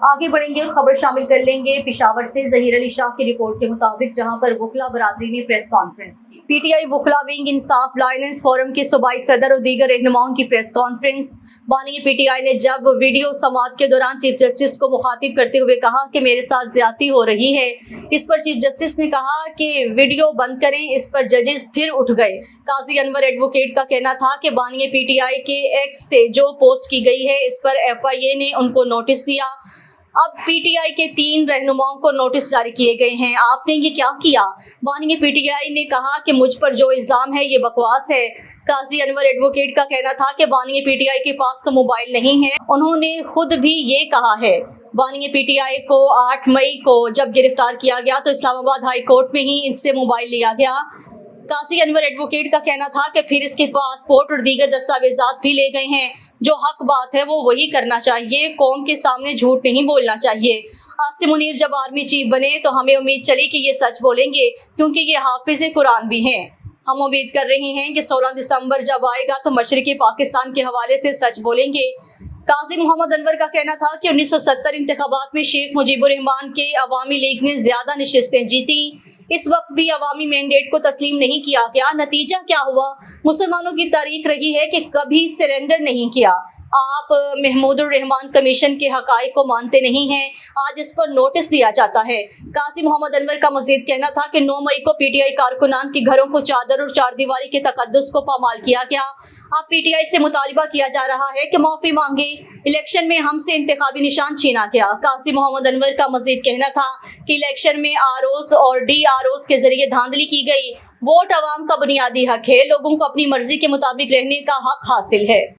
आगे बढ़ेंगे और खबर शामिल कर लेंगे पिशावर से जहीर अली शाह की रिपोर्ट के मुताबिक, जहां पर वकला बरादरी ने प्रेस कॉन्फ्रेंस की। पीटीआई वकला विंग, इंसाफ लायनेंस फोरम के सूबाई सदर और दीगर रहनुमाओं की प्रेस कॉन्फ्रेंस। बानी पीटीआई ने जब वीडियो समाअत के दौरान चीफ जस्टिस को मुखातिब करते हुए कहा कि मेरे साथ ज्यादती हो रही है, इस पर चीफ जस्टिस ने कहा कि वीडियो बंद करें। इस पर जजेस फिर उठ गए। काजी अनवर एडवोकेट का कहना था कि बानी पीटीआई के एक्स से जो पोस्ट की गई है, इस पर एफआईए ने उनको नोटिस दिया। अब पीटीआई के 3 रहनुमाओं को नोटिस जारी किए गए हैं। आपने ये क्या किया? बानी पीटीआई ने कहा कि मुझ पर जो इल्ज़ाम है ये बकवास है। काजी अनवर एडवोकेट का कहना था कि बानी पीटीआई के पास तो मोबाइल नहीं है। उन्होंने खुद भी ये कहा है। बानी पीटीआई को 8 मई को जब गिरफ्तार किया गया तो इस्लामाबाद हाई कोर्ट में ही इनसे मोबाइल लिया गया। काजी अनवर एडवोकेट का कहना था कि फिर इसके पासपोर्ट और दीगर दस्तावेजात भी ले गए हैं। जो हक बात है वो वही करना चाहिए, कौम के सामने झूठ नहीं बोलना चाहिए। आसिम मुनीर जब आर्मी चीफ बने तो हमें उम्मीद चली कि ये सच बोलेंगे, क्योंकि ये हाफिज कुरान भी हैं। हम उम्मीद कर रहे हैं कि 16 दिसंबर जब आएगा तो मशरिकी पाकिस्तान के हवाले से सच बोलेंगे। काजी मोहम्मद अनवर का कहना था कि 1970 इंतखाबात में शेख मुजीबुर रहमान के अवामी लीग ने ज्यादा नशिस्तें जीती। इस वक्त भी अवामी मैंडेट को तस्लीम नहीं किया गया। नतीजा क्या हुआ? मुसलमानों की तारीख रही है कि कभी सरेंडर नहीं किया। आप महमूदुर रहमान कमीशन के हकाइक को मानते नहीं हैं, आज इस पर नोटिस दिया जाता है। काजी मोहम्मद अनवर का मजीद कहना था कि 9 मई को पीटीआई कारकुनान के घरों को चादर और चारदीवारी के तकद्दुस को पामाल किया गया। अब पीटीआई से मुतालिबा किया जा रहा है कि माफी मांगे। इलेक्शन में हमसे इंतखाबी निशान छीना गया। काजी मोहम्मद अनवर का मजीद कहना था कि इलेक्शन में आरओस और डीआरओस के जरिए धांधली की गई। वोट अवाम का बुनियादी हक है, लोगों को अपनी मर्जी के मुताबिक रहने का हक हासिल है।